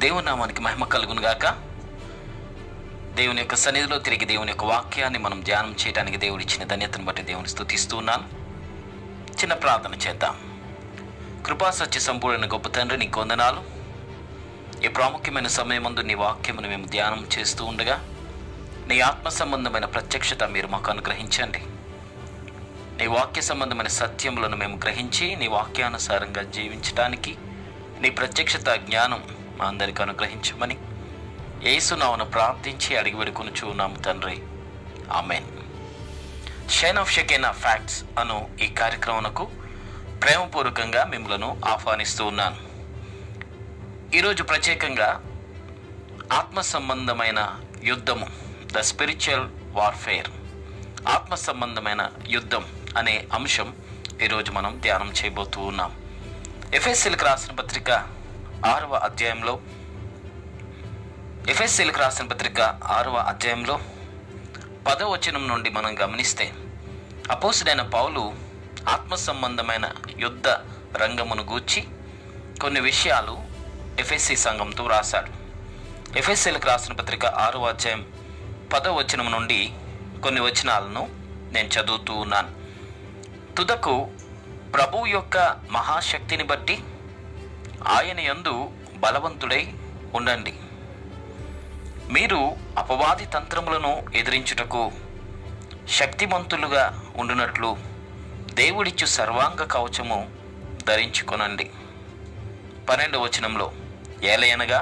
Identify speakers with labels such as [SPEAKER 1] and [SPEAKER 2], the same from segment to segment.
[SPEAKER 1] దేవుని నామానికి మహిమ కలుగును గాక. దేవుని యొక్క సన్నిధిలో తిరిగి దేవుని యొక్క వాక్యాన్ని మనం ధ్యానం చేయడానికి దేవుడు ఇచ్చిన ధన్యతను బట్టి దేవుని స్తుతిస్తూ ఉన్నాను. చిన్న ప్రార్థన చేద్దాం. కృపా సత్య సంపూర్ణ గొప్ప తండ్రి, నీకు వందనాలు. ఈ ప్రాముఖ్యమైన సమయమందు నీ వాక్యమును మేము ధ్యానం చేస్తూ ఉండగా నీ ఆత్మ సంబంధమైన ప్రత్యక్షత మీరు మాకు అనుగ్రహించండి. నీ వాక్య సంబంధమైన సత్యములను మేము గ్రహించి నీ వాక్యానుసారంగా జీవించడానికి నీ ప్రత్యక్షత జ్ఞానం మా అందరికీ అనుగ్రహించమని యేసు నామమున ప్రార్థించి అడిగి వేడుకొనుచు ఉన్నాము తండ్రి, ఆమెన్. షైన్ ఆఫ్ షెకెనా ఫ్యాక్ట్స్ అను ఈ కార్యక్రమంకు ప్రేమపూర్వకంగా మిమ్మలను ఆహ్వానిస్తూ ఉన్నాను. ఈరోజు ప్రత్యేకంగా ఆత్మ సంబంధమైన యుద్ధము, ద స్పిరిచువల్ వార్ఫేర్, ఆత్మ సంబంధమైన యుద్ధం అనే అంశం ఈరోజు మనం ధ్యానం చేయబోతూ ఉన్నాం. ఎఫెసీయులకు రాసిన పత్రిక 6వ అధ్యాయంలో 10వ వచనం నుండి మనం గమనిస్తే అపోస్తుడైన పౌలు ఆత్మ సంబంధమైన యుద్ధ రంగమును గూర్చి కొన్ని విషయాలు ఎఫెసీ సంఘంతో రాశాడు. ఎఫెసీయులకు రాసిన పత్రిక 6వ అధ్యాయం 10వ వచనం నుండి కొన్ని వచనాలను నేను చదువుతూ ఉన్నాను. తుదకు ప్రభువు యొక్క మహాశక్తిని బట్టి ఆయన యందు బలవంతుడై ఉండండి. మీరు అపవాది తంత్రములను ఎదిరించుటకు శక్తిమంతులుగా ఉండునట్లు దేవుడిచ్చు సర్వాంగ కవచము ధరించుకొనండి. 12వ వచనంలో, ఏలయనగా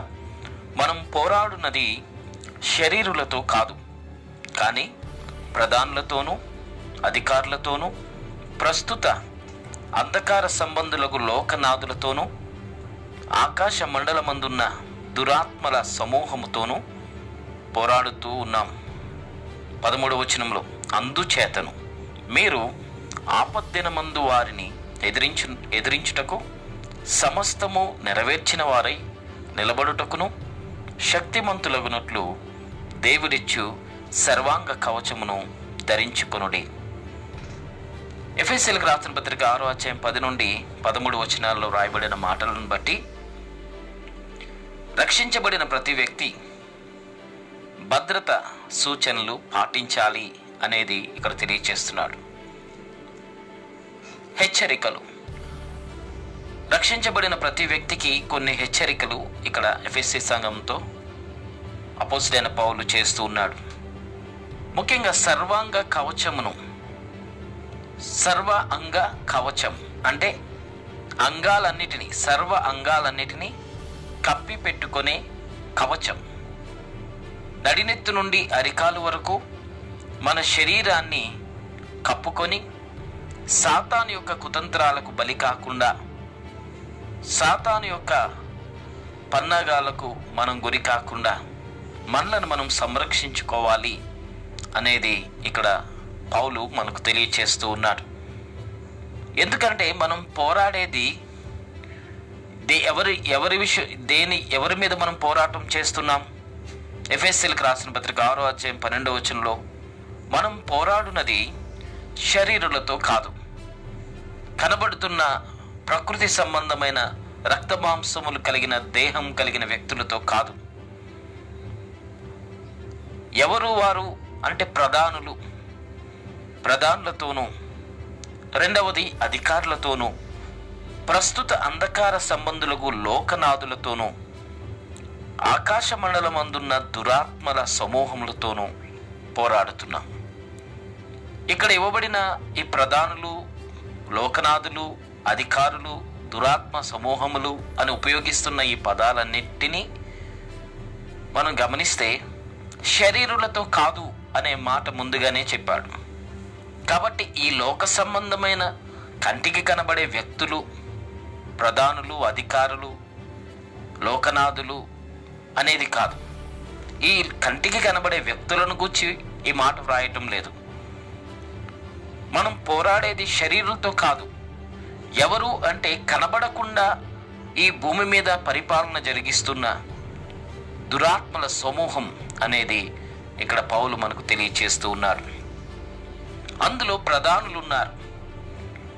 [SPEAKER 1] మనం పోరాడునది శరీరులతో కాదు, కానీ ప్రధానులతోనూ అధికారులతోనూ ప్రస్తుత అంధకార సంబంధులకు లోకనాథులతోనూ ఆకాశ మండలమందున్న దురాత్మల సమూహముతోనూ పోరాడుతూ ఉన్నాం. 13వ వచనంలో, అందుచేతను మీరు ఆపద్దినమందు వారిని ఎదిరించుటకు సమస్తము నెరవేర్చిన వారై నిలబడుటకును శక్తిమంతులగునట్లు దేవుడిచ్చు సర్వాంగ కవచమును ధరించుకొనుడి. ఎఫెసీయులకు రాసిన పత్రిక 6వ అధ్యాయం 10 నుండి 13 వచనాల్లో రాయబడిన మాటలను బట్టి రక్షించబడిన ప్రతి వ్యక్తి భద్రత సూచనలు పాటించాలి అనేది ఇక్కడ తెలియచేస్తున్నాడు. హెచ్చరికలు, రక్షించబడిన ప్రతి వ్యక్తికి కొన్ని హెచ్చరికలు ఇక్కడ ఎఫెసీ సంఘంతో అపోస్తుడైన పౌలు చేస్తూ ఉన్నాడు. ముఖ్యంగా సర్వాంగ కవచమును, సర్వ అంగ కవచం అంటే సర్వ అంగాలన్నిటినీ కప్పి పెట్టుకునే కవచం. నడినెత్తు నుండి అరికాలు వరకు మన శరీరాన్ని కప్పుకొని సాతాను యొక్క కుతంత్రాలకు బలి కాకుండా, సాతాను యొక్క పన్నాగాలకు మనం గురి కాకుండా మనలను మనం సంరక్షించుకోవాలి అనేది ఇక్కడ పౌలు మనకు తెలియచేస్తూ ఉన్నాడు. ఎందుకంటే మనం పోరాడేది ఎవరి మీద మనం పోరాటం చేస్తున్నాం? ఎఫెసీయులకు రాసిన పత్రిక 6వ అధ్యాయం 12వ వచనంలో, మనం పోరాడునది శరీరులతో కాదు, కనబడుతున్న ప్రకృతి సంబంధమైన రక్తమాంసములు కలిగిన దేహం కలిగిన వ్యక్తులతో కాదు. ఎవరు వారు అంటే ప్రధానులతోనూ, రెండవది అధికారులతోనూ, ప్రస్తుత అంధకార సంబంధులకు లోకనాథులతోనూ, ఆకాశ మండలమందున్న దురాత్మల సమూహములతోనూ పోరాడుతున్నాం. ఇక్కడ ఇవ్వబడిన ఈ ప్రధానులు, లోకనాథులు, అధికారులు, దురాత్మ సమూహములు అని ఉపయోగిస్తున్న ఈ పదాలన్నిటినీ మనం గమనిస్తే శరీరులతో కాదు అనే మాట ముందుగానే చెప్పాడు. కాబట్టి ఈ లోక సంబంధమైన కంటికి కనబడే వ్యక్తులు, ప్రధానులు, అధికారులు, లోకనాథులు అనేది కాదు. ఈ కంటికి కనబడే వ్యక్తులను గూర్చి ఈ మాట వ్రాయటం లేదు. మనం పోరాడేది శరీరులతో కాదు. ఎవరు అంటే కనబడకుండా ఈ భూమి మీద పరిపాలన జరిగిస్తున్న దురాత్మల సమూహం అనేది ఇక్కడ పౌలు మనకు తెలియచేస్తూ ఉన్నాడు. అందులో ప్రధానులు ఉన్నారు.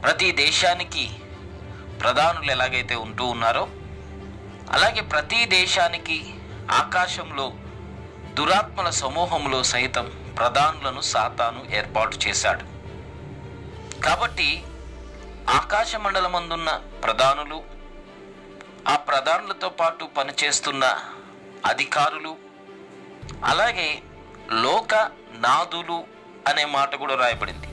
[SPEAKER 1] ప్రతి దేశానికి ప్రధానులు ఎలాగైతే ఉంటూ ఉన్నారో అలాగే ప్రతి దేశానికి ఆకాశంలో దురాత్మల సమూహంలో సైతం ప్రధానులను సాతాను ఏర్పాటు చేశాడు. కాబట్టి ఆకాశ మండలమందున్న ప్రధానులు, ఆ ప్రధానులతో పాటు పనిచేస్తున్న అధికారులు, అలాగే లోక నాదులు అనే మాట కూడా రాయబడింది.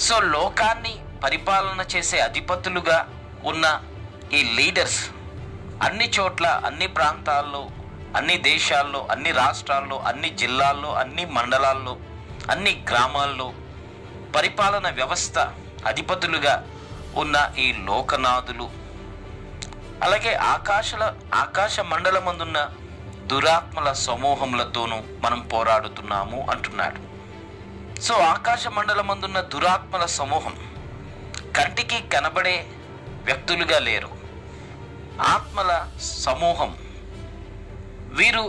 [SPEAKER 1] సో లోకాన్ని పరిపాలన చేసే అధిపతులుగా ఉన్న ఈ లీడర్స్ అన్ని చోట్ల, అన్ని ప్రాంతాల్లో, అన్ని దేశాల్లో, అన్ని రాష్ట్రాల్లో, అన్ని జిల్లాల్లో, అన్ని మండలాల్లో, అన్ని గ్రామాల్లో పరిపాలన వ్యవస్థ అధిపతులుగా ఉన్న ఈ లోకనాథులు, అలాగే ఆకాశ మండలమందున్న దురాత్మల సమూహములతోనూ మనం పోరాడుతున్నాము అంటున్నాడు. సో ఆకాశ మండలమందున్న దురాత్మల సమూహం కంటికి కనబడే వ్యక్తులుగా లేరు, ఆత్మల సమూహం. వీరు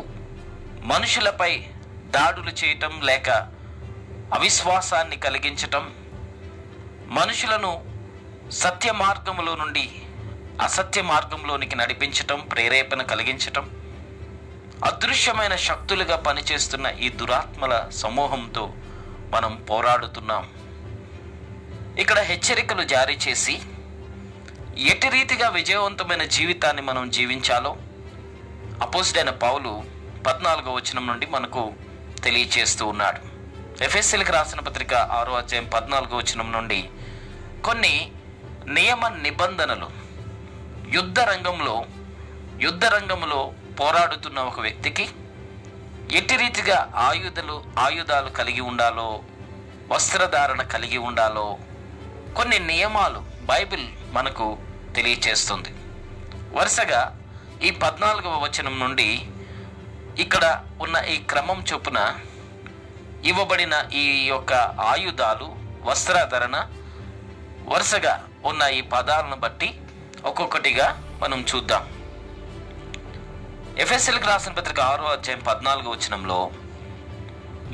[SPEAKER 1] మనుషులపై దాడులు చేయటం, లేక అవిశ్వాసాన్ని కలిగించటం, మనుషులను సత్య మార్గంలో నుండి అసత్య మార్గంలోనికి నడిపించటం, ప్రేరేపణ కలిగించటం, అదృశ్యమైన శక్తులుగా పనిచేస్తున్న ఈ దురాత్మల సమూహంతో మనం పోరాడుతున్నాం. ఇక్కడ హెచ్చరికలు జారీ చేసి ఎట్టి రీతిగా విజయవంతమైన జీవితాన్ని మనం జీవించాలో అపోస్తలుడైన పౌలు 14వ వచనం నుండి మనకు తెలియచేస్తూ ఉన్నాడు. ఎఫెసీయులకు రాసిన పత్రిక 6వ అధ్యాయం 14వ వచనం నుండి కొన్ని నియమ నిబంధనలు, యుద్ధ రంగంలో పోరాడుతున్న ఒక వ్యక్తికి ఎట్టి రీతిగా ఆయుధాలు కలిగి ఉండాలో, వస్త్రధారణ కలిగి ఉండాలో కొన్ని నియమాలు బైబిల్ మనకు తెలియచేస్తుంది. వరుసగా ఈ 14వ వచనం నుండి ఇక్కడ ఉన్న ఈ క్రమం చొప్పున ఇవ్వబడిన ఈ యొక్క ఆయుధాలు, వస్త్రధారణ, వరుసగా ఉన్న ఈ పదాలను బట్టి ఒక్కొక్కటిగా మనం చూద్దాం. ఎఫెసీయులకు రాసిన పత్రిక 6వ అధ్యాయం 14వ వచనంలో,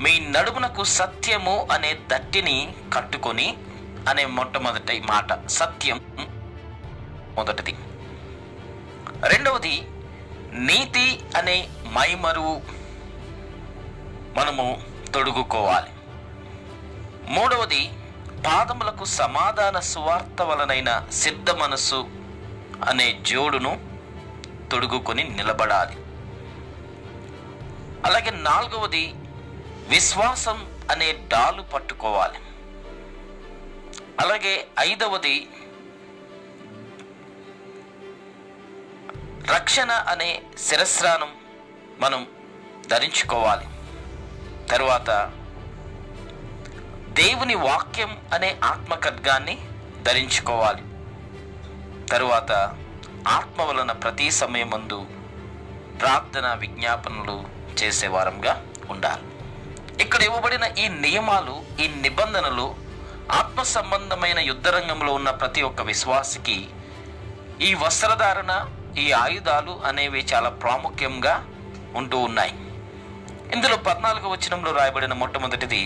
[SPEAKER 1] మీ నడుమునకు సత్యము అనే దట్టిని కట్టుకొని అనే మొట్టమొదటి మాట. సత్యం మొదటిది. రెండవది నీతి అనే మైమరువు మనము తొడుగుకోవాలి. మూడవది పాదములకు సమాధాన సువార్త వలనైన సిద్ధ మనస్సు అనే జోడును తొడుగుకొని నిలబడాలి. అలాగే నాలుగవది విశ్వాసం అనే డాలు పట్టుకోవాలి. అలాగే ఐదవది రక్షణ అనే శిరస్త్రానం మనం ధరించుకోవాలి. తరువాత దేవుని వాక్యం అనే ఆత్మఖడ్గాన్ని ధరించుకోవాలి. తరువాత ఆత్మ వలన ప్రతి సమయమందు ప్రార్థన విజ్ఞాపనలు చేసేవారంగా ఉండాలి. ఇక్కడ ఇవ్వబడిన ఈ నియమాలు, ఈ నిబంధనలు ఆత్మ సంబంధమైన యుద్ధరంగంలో ఉన్న ప్రతి ఒక్క విశ్వాసికి ఈ వస్త్రధారణ, ఈ ఆయుధాలు అనేవి చాలా ప్రాముఖ్యంగా ఉంటూ ఉన్నాయి. ఇందులో 14వ వచనంలో రాయబడిన మొట్టమొదటిది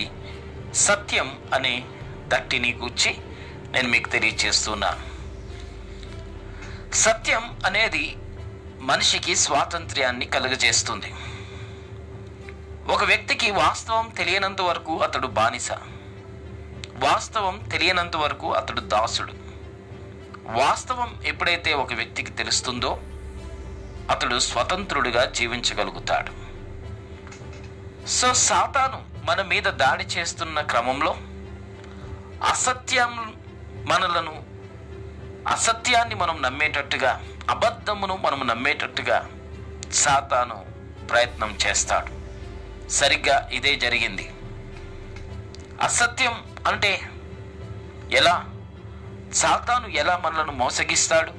[SPEAKER 1] సత్యం అనే దట్టిని గూర్చి నేను మీకు తెలియచేస్తున్నాను. సత్యం అనేది మనిషికి స్వాతంత్ర్యాన్ని కలుగజేస్తుంది. ఒక వ్యక్తికి వాస్తవం తెలియనంత వరకు అతడు బానిస, వాస్తవం తెలియనంత వరకు అతడు దాసుడు. వాస్తవం ఎప్పుడైతే ఒక వ్యక్తికి తెలుస్తుందో అతడు స్వతంత్రుడిగా జీవించగలుగుతాడు. సో సాతాను మన మీద దాడి చేస్తున్న క్రమంలో అసత్యాన్ని మనం నమ్మేటట్టుగా, అబద్ధమును మనం నమ్మేటట్టుగా సాతాను ప్రయత్నం చేస్తాడు. సరిగ్గా ఇదే జరిగింది. అసత్యం అంటే ఎలా, సాతాను ఎలా మనలను మోసగిస్తాడు,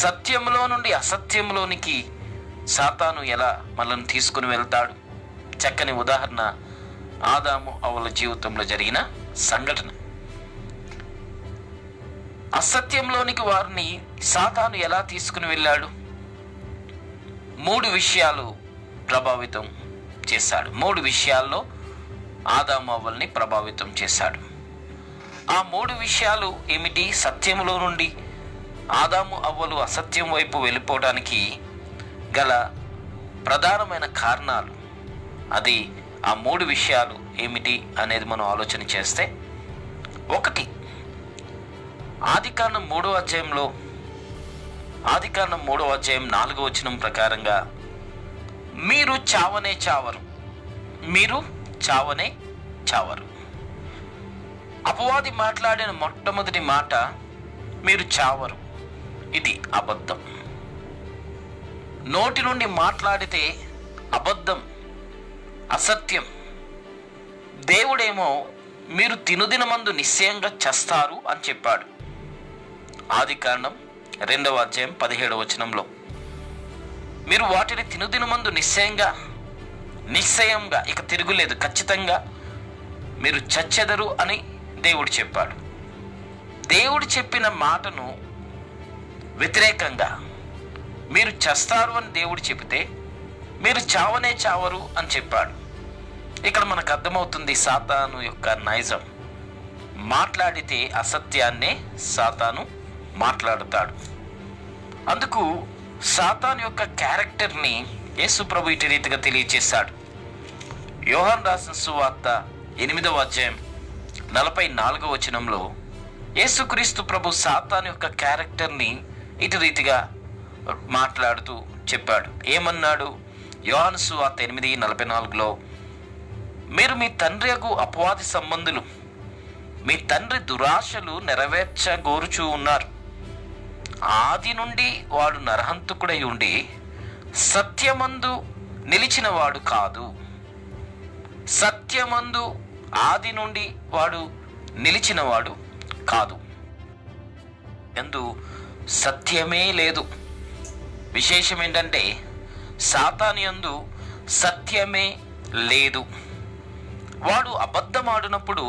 [SPEAKER 1] సత్యంలో నుండి అసత్యంలోనికి సాతాను ఎలా మనల్ని తీసుకుని వెళ్తాడు. చక్కని ఉదాహరణ ఆదాము హవ్వల జీవితంలో జరిగిన సంఘటన. అసత్యంలోనికి వారిని సాతాను ఎలా తీసుకుని వెళ్ళాడు? 3 విషయాలు ప్రభావితం చేశాడు. 3 విషయాల్లో ఆదాము హవ్వల్ని ప్రభావితం చేశాడు. ఆ 3 విషయాలు ఏమిటి? సత్యములో నుండి ఆదాము అవ్వలు అసత్యం వైపు వెళ్ళిపోవడానికి గల ప్రధానమైన కారణాలు, అది ఆ 3 విషయాలు ఏమిటి అనేది మనం ఆలోచన చేస్తే, 1, ఆదికాండం 3వ అధ్యాయం 4వ వచనం ప్రకారంగా మీరు చావనే చావరు. అపవాది మాట్లాడిన మొట్టమొదటి మాట మీరు చావరు. ఇది అబద్ధం. నోటి నుండి మాట్లాడితే అబద్ధం, అసత్యం. దేవుడేమో మీరు తినుదినమందు నిశ్చయంగా చస్తారు అని చెప్పాడు. ఆదికాండం 2వ అధ్యాయం 17వ వచనంలో మీరు వాటిని తినుదినమందు నిశ్చయంగా ఇక తిరుగులేదు, ఖచ్చితంగా మీరు చచ్చెదరు అని దేవుడు చెప్పాడు. దేవుడు చెప్పిన మాటను వ్యతిరేకంగా మీరు చస్తారు అని దేవుడు చెబితే మీరు చావనే చావరు అని చెప్పాడు. ఇక్కడ మనకు అర్థమవుతుంది సాతాను యొక్క నైజం. మాట్లాడితే అసత్యాన్నే సాతాను మాట్లాడుతాడు. అందుకు సాతాను యొక్క క్యారెక్టర్ని యేసు ప్రభు ఇటు రీతిగా తెలియచేశాడు. యోహాను రాసిన సువార్త 8వ అధ్యాయం 44వ వచనంలో యేసుక్రీస్తు ప్రభు సాతాను యొక్క క్యారెక్టర్ని ఇటు రీతిగా మాట్లాడుతూ చెప్పాడు. ఏమన్నాడు? యోహాను సువార్త 8:44లో మీరు మీ తండ్రి యొక్క అపవాది సంబంధులు, మీ తండ్రి దురాశలు నెరవేర్చగోరుచూ ఉన్నారు. ఆది నుండి వాడు నరహంతకుడై ఉండి సత్యమందు నిలిచినవాడు కాదు. సత్యమందు ఆది నుండి వాడు నిలిచినవాడు కాదు. ఎందు సత్యమే లేదు. విశేషం ఏంటంటే సాతాను యందు సత్యమే లేదు. వాడు అబద్ధమాడినప్పుడు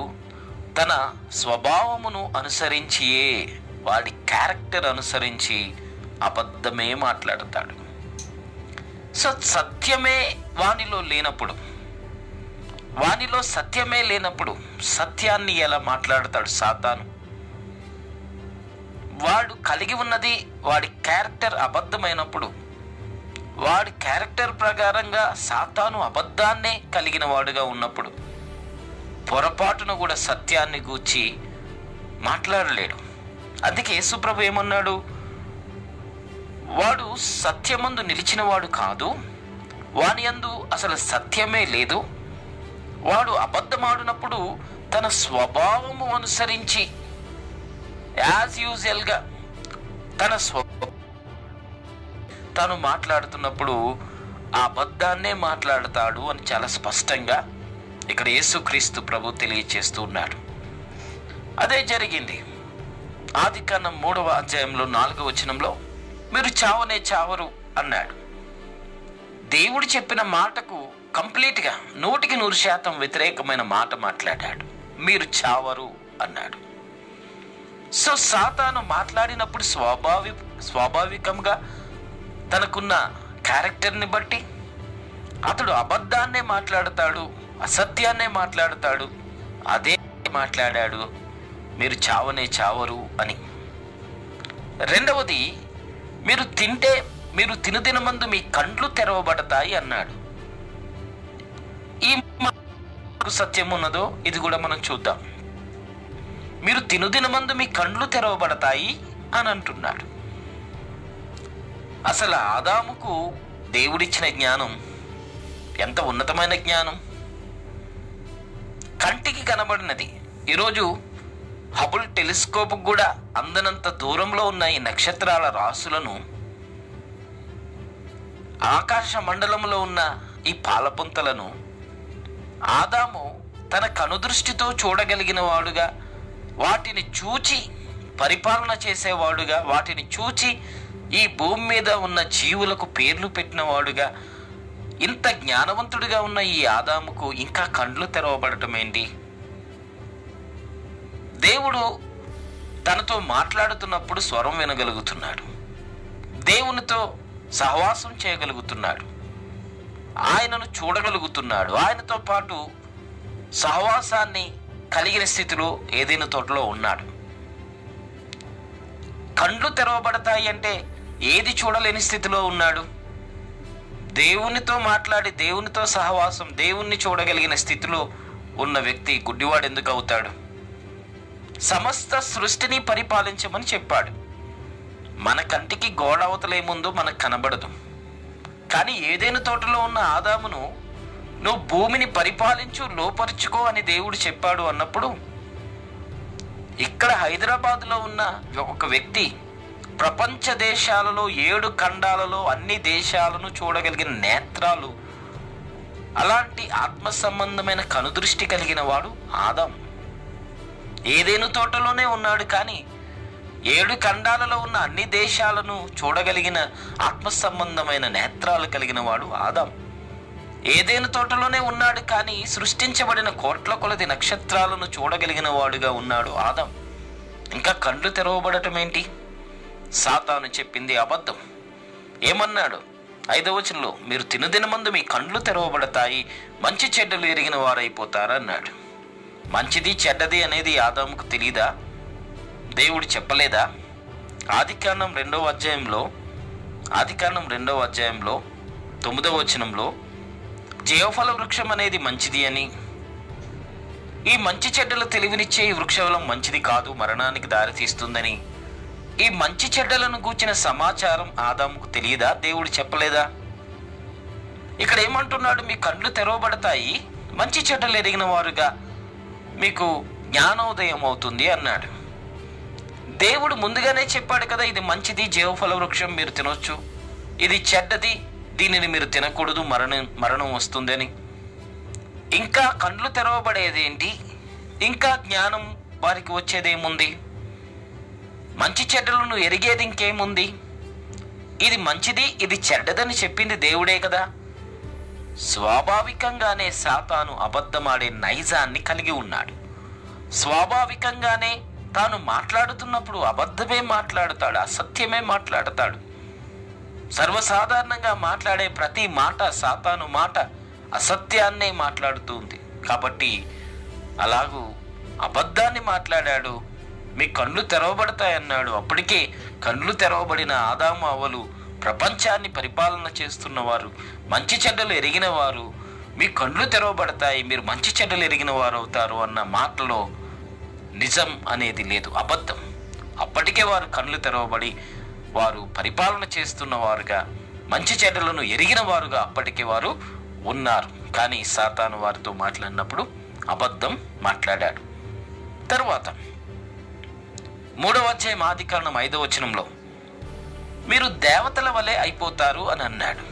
[SPEAKER 1] తన స్వభావమును అనుసరించియే, వాడి క్యారెక్టర్ అనుసరించి అబద్ధమే మాట్లాడతాడు. సో సత్యమే వానిలో సత్యమే లేనప్పుడు సత్యాన్ని ఎలా మాట్లాడతాడు సాతాను? వాడు కలిగి ఉన్నది, వాడి క్యారెక్టర్ అబద్ధమైనప్పుడు, వాడి క్యారెక్టర్ ప్రకారంగా సాతాను అబద్ధాన్నే కలిగిన వాడుగా ఉన్నప్పుడు పొరపాటున కూడా సత్యాన్ని గూర్చి మాట్లాడలేడు. అందుకే యేసుప్రభు ఏమన్నాడు? వాడు సత్యమందు నిలిచినవాడు కాదు, వాని యందు అసలు సత్యమే లేదు. వాడు అబద్ధమాడినప్పుడు తన స్వభావము అనుసరించి యాజ్ యూజువల్గా తను మాట్లాడుతున్నప్పుడు ఆ అబద్ధాన్నే మాట్లాడతాడు అని చాలా స్పష్టంగా ఇక్కడ యేసుక్రీస్తు ప్రభు తెలియచేస్తూ ఉన్నాడు. అదే జరిగింది. ఆదికాండం 3వ అధ్యాయంలో 4వ వచనంలో మీరు చావనే చావరు అన్నాడు. దేవుడు చెప్పిన మాటకు కంప్లీట్గా 100% వ్యతిరేకమైన మాట మాట్లాడాడు. మీరు చావరు అన్నాడు. సో సాతాను మాట్లాడినప్పుడు స్వాభావికంగా తనకున్న క్యారెక్టర్ని బట్టి అతడు అబద్ధాన్నే మాట్లాడతాడు, అసత్యాన్నే మాట్లాడతాడు. అదే మాట్లాడాడు మీరు చావనే చావరు అని. రెండవది, మీరు తినుదినమందు మీ కండ్లు తెరవబడతాయి అన్నాడు. ఈ సత్యం ఉన్నదో ఇది కూడా మనం చూద్దాం. మీరు తినుదినమందు మీ కండ్లు తెరవబడతాయి అని అంటున్నాడు. అసలు ఆదాముకు దేవుడిచ్చిన జ్ఞానం ఎంత ఉన్నతమైన జ్ఞానం! కంటికి కనబడినది. ఈరోజు హబుల్ టెలిస్కోప్ కూడా అందనంత దూరంలో ఉన్న ఈ నక్షత్రాల రాసులను, ఆకాశ మండలంలో ఉన్న ఈ పాలపుంతలను ఆదాము తన కనుదృష్టితో చూడగలిగిన వాడుగా, వాటిని చూచి పరిపాలన చేసేవాడుగా, వాటిని చూచి ఈ భూమి మీద ఉన్న జీవులకు పేర్లు పెట్టినవాడుగా, ఇంత జ్ఞానవంతుడిగా ఉన్న ఈ ఆదాముకు ఇంకా కండ్లు తెరవబడటం ఏంటి? దేవుడు తనతో మాట్లాడుతున్నప్పుడు స్వరం వినగలుగుతున్నాడు, దేవునితో సహవాసం చేయగలుగుతున్నాడు, ఆయనను చూడగలుగుతున్నాడు, ఆయనతో పాటు సహవాసాన్ని కలిగిన స్థితిలో ఏదైనా తోటలో ఉన్నాడు. కండ్లు తెరవబడతాయి అంటే ఏది చూడలేని స్థితిలో ఉన్నాడు? దేవునితో మాట్లాడి దేవునితో సహవాసం, దేవుణ్ణి చూడగలిగిన స్థితిలో ఉన్న వ్యక్తి గుడ్డివాడు ఎందుకు అవుతాడు? సమస్త సృష్టిని పరిపాలించమని చెప్పాడు. మన కంటికి గోడ అవతలేముందో మనకు కనబడదు. కానీ ఏదైనా తోటలో ఉన్న ఆదామును నువ్వు భూమిని పరిపాలించు, లోపరుచుకో అని దేవుడు చెప్పాడు అన్నప్పుడు, ఇక్కడ హైదరాబాద్లో ఉన్న ఒక వ్యక్తి ప్రపంచ దేశాలలో 7 ఖండాలలో అన్ని దేశాలను చూడగలిగిన నేత్రాలు, అలాంటి ఆత్మ సంబంధమైన కనుదృష్టి కలిగిన వాడు ఆదాం. ఏదేను తోటలోనే ఉన్నాడు, కానీ 7 ఖండాలలో ఉన్న అన్ని దేశాలను చూడగలిగిన ఆత్మ సంబంధమైన నేత్రాలు కలిగిన వాడు ఆదాం. ఏదేను తోటలోనే ఉన్నాడు, కానీ సృష్టించబడిన కోట్ల కొలది నక్షత్రాలను చూడగలిగిన వాడుగా ఉన్నాడు ఆదాం. ఇంకా కండ్లు తెరవబడటం ఏంటి? సాతాను చెప్పింది అబద్ధం. ఏమన్నాడు? 5వ వచనంలో, మీరు తినుదినమందు మీ కండ్లు తెరవబడతాయి, మంచి చెడ్డలు ఎరిగిన వారైపోతారన్నాడు. మంచిది చెడ్డది అనేది ఆదాముకు తెలీదా? దేవుడు చెప్పలేదా? ఆదికాండం 2వ అధ్యాయంలో 9వ వచనంలో జీవఫల వృక్షం అనేది మంచిది అని, ఈ మంచి చెడ్డలు తెలివినిచ్చే ఈ వృక్షఫలం మంచిది కాదు, మరణానికి దారితీస్తుందని, ఈ మంచి చెడ్డలను గూర్చిన సమాచారం ఆదాముకు తెలియదా? దేవుడు చెప్పలేదా? ఇక్కడ ఏమంటున్నాడు? మీ కండ్లు తెరవబడతాయి, మంచి చెడ్డలు ఎరిగిన వారుగా మీకు జ్ఞానోదయం అవుతుంది అన్నాడు. దేవుడు ముందుగానే చెప్పాడు కదా, ఇది మంచిది, జీవఫల వృక్షం మీరు తినొచ్చు, ఇది చెడ్డది, దీనిని మీరు తినకూడదు, మరణం వస్తుందని. ఇంకా కండ్లు తెరవబడేదేంటి? ఇంకా జ్ఞానం వారికి వచ్చేదేముంది? మంచి చెడ్డలను ఎరిగేది ఇంకేముంది? ఇది మంచిది, ఇది చెడ్డదని చెప్పింది దేవుడే కదా. స్వాభావికంగానే సాతాను అబద్ధమాడే నైజాన్ని కలిగి ఉన్నాడు. స్వాభావికంగానే తాను మాట్లాడుతున్నప్పుడు అబద్ధమే మాట్లాడతాడు, అసత్యమే మాట్లాడతాడు. సర్వసాధారణంగా మాట్లాడే ప్రతి మాట, సాతాను మాట అసత్యాన్నే మాట్లాడుతుంది. కాబట్టి అలాగూ అబద్ధాన్ని మాట్లాడాడు. మీ కళ్ళు తెరవబడతాయన్నాడు. అప్పటికే కళ్ళు తెరవబడిన ఆదాము అవ్వలు ప్రపంచాన్ని పరిపాలన చేస్తున్నవారు, మంచి చెడ్డలు ఎరిగిన వారు. మీ కళ్ళు తెరవబడతాయి, మీరు మంచి చెడ్డలు ఎరిగిన వారు అవుతారు అన్న మాటలో నిజం అనేది లేదు, అబద్ధం. అప్పటికే వారు కళ్ళు తెరవబడి వారు పరిపాలన చేస్తున్న వారుగా, మంచి చెడ్డలను ఎరిగిన వారుగా అప్పటికే వారు ఉన్నారు. కానీ సాతాను వారితో మాట్లాడినప్పుడు అబద్ధం మాట్లాడాడు. తరువాత 3వ అధ్యాయం ఆదికాండం 5వ వచనంలో, మీరు దేవతల వలె అయిపోతారు అని అన్నాడు.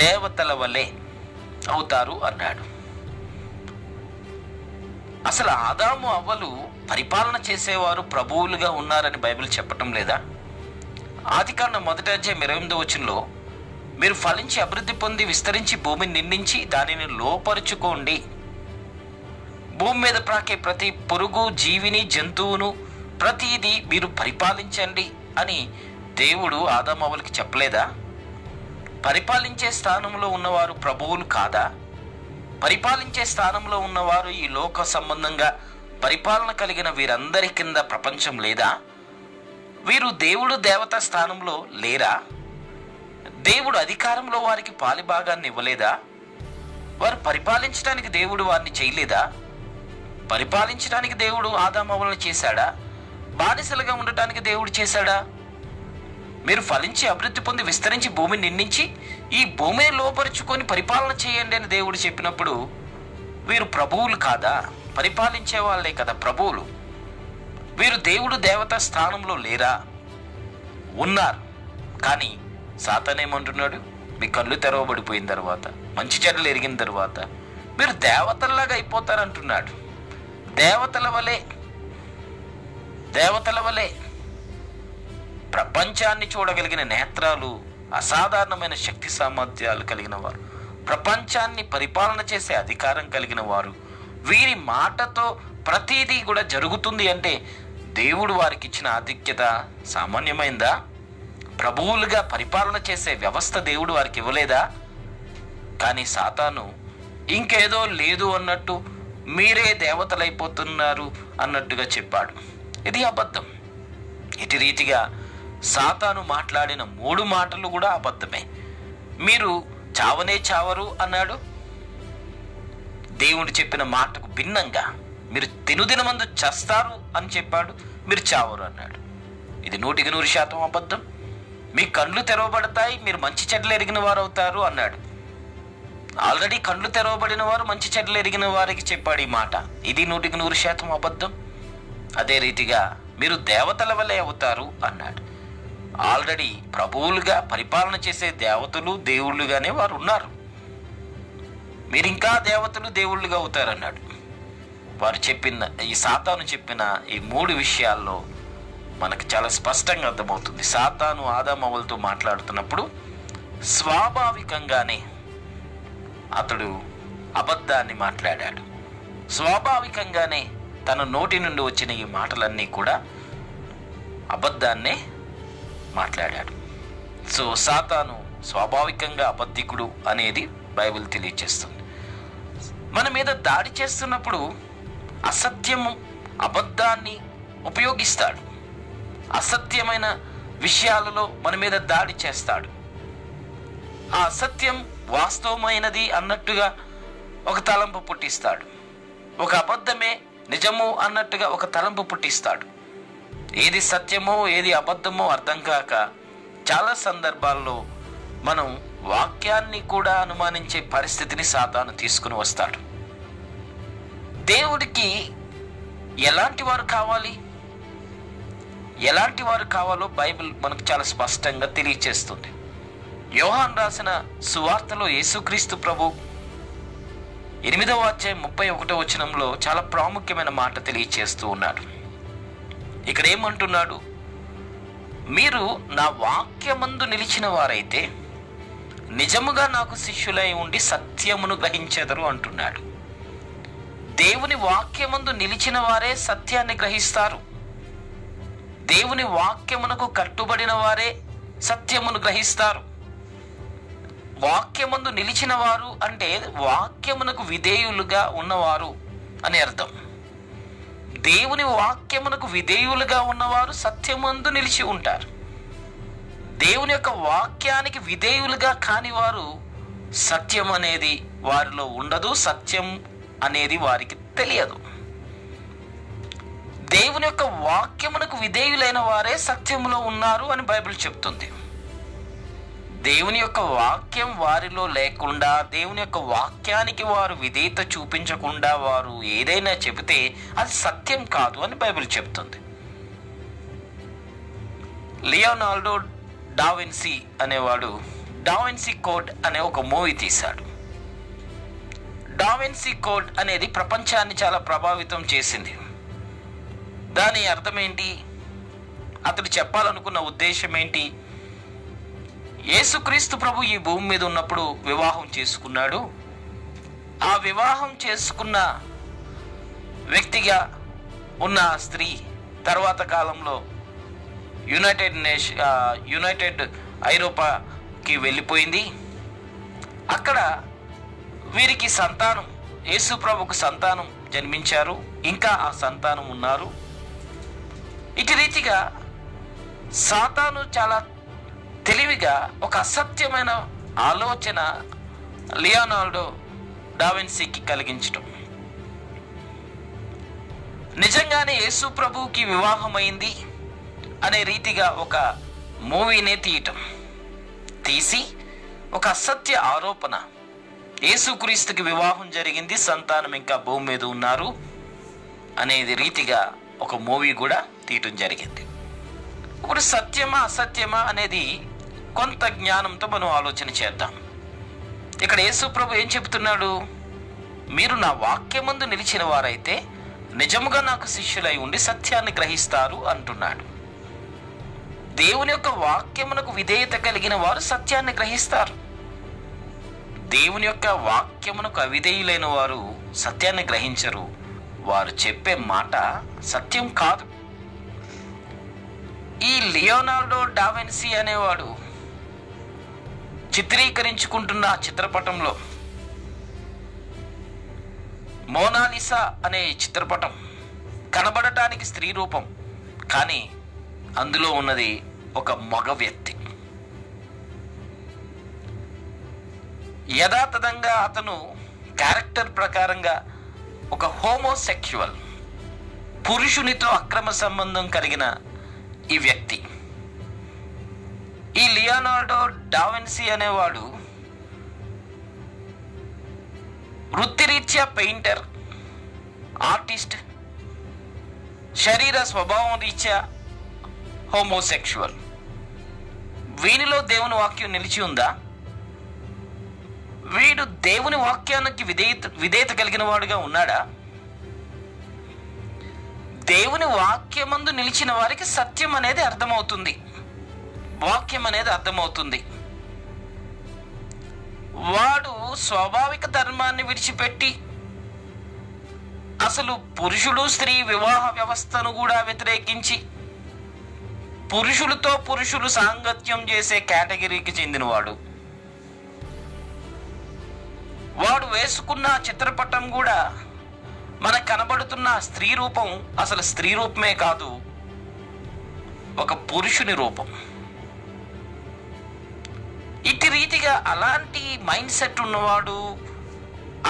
[SPEAKER 1] దేవతల వలె అవుతారు అన్నాడు. అసలు ఆదాము అవ్వలు పరిపాలన చేసేవారు, ప్రభువులుగా ఉన్నారని బైబిల్ చెప్పటం లేదా? ఆదికాండం 1వ అధ్యాయం 28వ వచనంలో, మీరు ఫలించి అభివృద్ధి పొంది విస్తరించి భూమిని నిండించి దానిని లోపరుచుకోండి, భూమి మీద ప్రాకే ప్రతి పురుగు, జీవిని, జంతువును, ప్రతిదీ మీరు పరిపాలించండి అని దేవుడు ఆదాము అవ్వలకి చెప్పలేదా? పరిపాలించే స్థానంలో ఉన్నవారు ప్రభువులు కాదా? పరిపాలించే స్థానంలో ఉన్నవారు ఈ లోక సంబంధంగా పరిపాలన కలిగిన వీరందరి కింద ప్రపంచం లేదా? వీరు దేవుడు దేవత స్థానంలో లేరా? దేవుడు అధికారంలో వారికి పాలిభాగాన్ని ఇవ్వలేదా? వారు పరిపాలించడానికి దేవుడు వారిని చేయలేదా? పరిపాలించడానికి దేవుడు ఆదాము అవ్వలను చేశాడా? బానిసలుగా ఉండటానికి దేవుడు చేశాడా? మీరు ఫలించి అభివృద్ధి పొంది విస్తరించి భూమిని నిండించి ఈ భూమిని లోపరుచుకొని పరిపాలన చేయండి అని దేవుడు చెప్పినప్పుడు వీరు ప్రభువులు కాదా? పరిపాలించే వాళ్ళే కదా ప్రభువులు. వీరు దేవుడు దేవత స్థానంలో లేరా? ఉన్నారు. కానీ సాతానేమంటున్నాడు? మీ కళ్ళు తెరవబడిపోయిన తర్వాత, మంచి చెడ్డలు ఎరిగిన తర్వాత మీరు దేవతల్లాగా అయిపోతారంటున్నాడు. దేవతల వలె ప్రపంచాన్ని చూడగలిగిన నేత్రాలు, అసాధారణమైన శక్తి సామర్థ్యాలు కలిగిన వారు, ప్రపంచాన్ని పరిపాలన చేసే అధికారం కలిగిన వారు. వీరి మాటతో ప్రతిదీ కూడా జరుగుతుంది అంటే దేవుడు వారికి ఇచ్చిన ఆధిక్యత సామాన్యమైందా? ప్రభువులుగా పరిపాలన చేసే వ్యవస్థ దేవుడు వారికి ఇవ్వలేదా? కానీ సాతాను ఇంకేదో లేదు అన్నట్టు, మీరే దేవతలైపోతున్నారు అన్నట్టుగా చెప్పాడు. ఇది అబద్ధం. ఇటు రీతిగా సాతాను మాట్లాడిన 3 మాటలు కూడా అబద్ధమే. మీరు చావనే చావరు అన్నాడు. దేవుడు చెప్పిన మాటకు భిన్నంగా మీరు తినుదినమందు చస్తారు అని చెప్పాడు. మీరు చావరు అన్నాడు. ఇది 100% అబద్ధం. మీ కళ్ళు తెరవబడతాయి, మీరు మంచి చెడ్డలు ఎరిగిన వారు అవుతారు అన్నాడు. ఆల్రెడీ కళ్ళు తెరవబడిన వారు మంచి చెడ్డలు ఎరిగిన వారికి చెప్పాడు ఈ మాట. ఇది 100% అబద్ధం. అదే రీతిగా మీరు దేవతల వలె అవుతారు అన్నాడు. ఆల్రెడీ ప్రభువులుగా పరిపాలన చేసే దేవతలు దేవుళ్ళుగానే వారు ఉన్నారు. మీరు ఇంకా దేవతలు దేవుళ్ళుగా అవుతారన్నాడు. వారు చెప్పిన ఈ సాతాను చెప్పిన ఈ 3 విషయాల్లో మనకు చాలా స్పష్టంగా అర్థమవుతుంది. సాతాను ఆదాము హవ్వలతో మాట్లాడుతున్నప్పుడు స్వాభావికంగానే అతడు అబద్ధాన్ని మాట్లాడాడు. స్వాభావికంగానే తన నోటి నుండి వచ్చిన ఈ మాటలన్నీ కూడా అబద్ధాన్నే మాట్లాడాడు. సో సాతాను స్వాభావికంగా అబద్ధికుడు అనేది బైబిల్ తెలియజేస్తుంది. మన మీద దాడి చేస్తున్నప్పుడు అసత్యము అబద్ధాన్ని ఉపయోగిస్తాడు. అసత్యమైన విషయాలలో మన మీద దాడి చేస్తాడు. ఆ అసత్యం వాస్తవమైనది అన్నట్టుగా ఒక తలంపు పుట్టిస్తాడు. ఒక అబద్ధమే నిజము అన్నట్టుగా ఒక తలంపు పుట్టిస్తాడు. ఏది సత్యమో ఏది అబద్ధమో అర్థం కాక చాలా సందర్భాల్లో మనం వాక్యాన్ని కూడా అనుమానించే పరిస్థితిని సాతాను తీసుకుని వస్తాడు. దేవుడికి ఎలాంటి వారు కావాలి, ఎలాంటి వారు కావాలో బైబిల్ మనకు చాలా స్పష్టంగా తెలియచేస్తుంది. యోహాను రాసిన సువార్తలో యేసుక్రీస్తు ప్రభు 8వ అధ్యాయం 31వ వచనంలో చాలా ప్రాముఖ్యమైన మాట తెలియచేస్తూ ఉన్నాడు. ఇక్కడ ఏమంటున్నాడు? మీరు నా వాక్యమందు నిలిచిన వారైతే నిజముగా నాకు శిష్యులై ఉండి సత్యమును గ్రహించెదరు అంటున్నాడు. దేవుని వాక్యమందు నిలిచిన వారే సత్యాన్ని గ్రహిస్తారు. దేవుని వాక్యమునకు కట్టుబడిన వారే సత్యమును గ్రహిస్తారు. వాక్యమందు నిలిచిన వారు అంటే వాక్యమునకు విధేయులుగా ఉన్నవారు అని అర్థం. దేవుని వాక్యమునకు విధేయులుగా ఉన్నవారు సత్యమందు నిలిచి ఉంటారు. దేవుని యొక్క వాక్యానికి విధేయులుగా కాని వారు సత్యం అనేది వారిలో ఉండదు, సత్యం అనేది వారికి తెలియదు. దేవుని యొక్క వాక్యమునకు విధేయులైన వారే సత్యములో ఉన్నారు అని బైబిల్ చెప్తుంది. దేవుని యొక్క వాక్యం వారిలో లేకుండా, దేవుని యొక్క వాక్యానికి వారు విధేయత చూపించకుండా వారు ఏదైనా చెబితే అది సత్యం కాదు అని బైబిల్ చెప్తుంది. లియోనార్డో డావిన్సీ అనేవాడు డావిన్సీ కోడ్ అనే ఒక మూవీ తీశాడు. డావిన్సీ కోడ్ అనేది ప్రపంచాన్ని చాలా ప్రభావితం చేసింది. దాని అర్థం ఏంటి? అతడు చెప్పాలనుకున్న ఉద్దేశం ఏంటి? యేసుక్రీస్తు ప్రభు ఈ భూమి మీద ఉన్నప్పుడు వివాహం చేసుకున్నాడు. ఆ వివాహం చేసుకున్న వ్యక్తిగా ఉన్న స్త్రీ తర్వాత కాలంలో యునైటెడ్ ఐరోపాకి వెళ్ళిపోయింది. అక్కడ వీరికి సంతానం, యేసు ప్రభుకు సంతానం జన్మించారు. ఇంకా ఆ సంతానం ఉన్నారు. ఇటు రీతిగా సాతాను చాలా తెలివిగా ఒక అసత్యమైన ఆలోచన లియోనార్డో డావిన్సీకి కలిగించటం, నిజంగానే యేసు ప్రభువుకి వివాహమైంది అనే రీతిగా ఒక మూవీనే తీసి ఒక అసత్య ఆరోపణ, యేసుక్రీస్తుకి వివాహం జరిగింది, సంతానం ఇంకా భూమి మీద ఉన్నారు అనేది రీతిగా ఒక మూవీ కూడా తీయటం జరిగింది. ఇప్పుడు సత్యమా అసత్యమా అనేది కొంత జ్ఞానంతో మనం ఆలోచన చేద్దాం. ఇక్కడ యేసు ప్రభు ఏం చెప్తున్నాడు? మీరు నా వాక్యమందు నిలిచిన వారైతే నిజముగా నాకు శిష్యులై ఉండి సత్యాన్ని గ్రహిస్తారు అంటున్నాడు. దేవుని యొక్క వాక్యమునకు విధేయత కలిగిన వారు సత్యాన్ని గ్రహిస్తారు. దేవుని యొక్క వాక్యమునకు అవిధేయులైన వారు సత్యాన్ని గ్రహించరు. వారు చెప్పే మాట సత్యం కాదు. ఈ లియోనార్డో డావిన్సీ అనేవాడు చిత్రీకరించుకుంటున్న చిత్రపటంలో మోనాలిసా అనే చిత్రపటం కనబడటానికి స్త్రీ రూపం, కానీ అందులో ఉన్నది ఒక మగ వ్యక్తి. యథాతథంగా అతను క్యారెక్టర్ ప్రకారంగా ఒక హోమోసెక్చువల్, పురుషునితో అక్రమ సంబంధం కలిగిన ఈ వ్యక్తి. ఈ లియోనార్డో డావిన్సీ అనేవాడు వృత్తిరీత్యా పెయింటర్, ఆర్టిస్ట్, శరీర స్వభావం రీత్యా హోమోసెక్షువల్. వీనిలో దేవుని వాక్యం నిలిచి ఉందా? వీడు దేవుని వాక్యానికి విధేయత కలిగిన వాడుగా ఉన్నాడా? దేవుని వాక్యమందు నిలిచిన వారికి సత్యం అనేది అర్థమవుతుంది, వాక్యం అనేది అర్థమవుతుంది. వాడు స్వాభావిక ధర్మాన్ని విడిచిపెట్టి అసలు పురుషుడు స్త్రీ వివాహ వ్యవస్థను కూడా వ్యతిరేకించి పురుషులతో పురుషులు సాంగత్యం చేసే కేటగిరీకి చెందినవాడు. వాడు వేసుకున్న చిత్రపటం కూడా మనకు కనబడుతున్న స్త్రీ రూపం అసలు స్త్రీ రూపమే కాదు, ఒక పురుషుని రూపం. ఇటు రీతిగా అలాంటి మైండ్ సెట్ ఉన్నవాడు,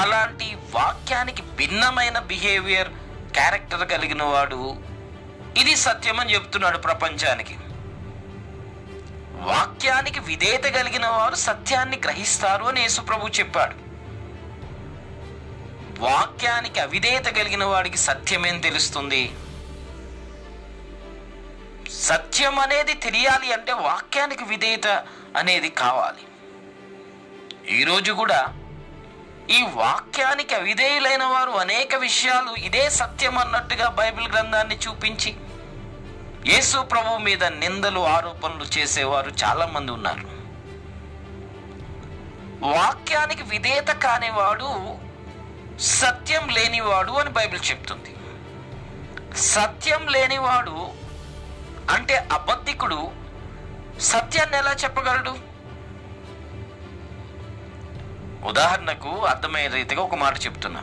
[SPEAKER 1] అలాంటి వాక్యానికి భిన్నమైన బిహేవియర్, క్యారెక్టర్ కలిగిన వాడు ఇది సత్యమని చెప్తున్నాడు ప్రపంచానికి. వాక్యానికి విధేయత కలిగిన వారు సత్యాన్ని గ్రహిస్తారు అని యేసుప్రభు చెప్పాడు. వాక్యానికి అవిధేయత కలిగిన వాడికి సత్యమేం తెలుస్తుంది? సత్యం అనేది తెలియాలి అంటే వాక్యానికి విధేయత అనేది కావాలి. ఈరోజు కూడా ఈ వాక్యానికి అవిధేయులైన వారు అనేక విషయాలు ఇదే సత్యం అన్నట్టుగా బైబిల్ గ్రంథాన్ని చూపించి యేసు ప్రభు మీద నిందలు, ఆరోపణలు చేసేవారు చాలా మంది ఉన్నారు. వాక్యానికి విధేయత కానివాడు సత్యం లేనివాడు అని బైబిల్ చెప్తుంది. సత్యం లేనివాడు అంటే అబద్ధికుడు సత్యాన్ని ఎలా చెప్పగలడు? ఉదాహరణకు అర్థమయ్యే రీతిగా ఒక మాట చెప్తున్నా.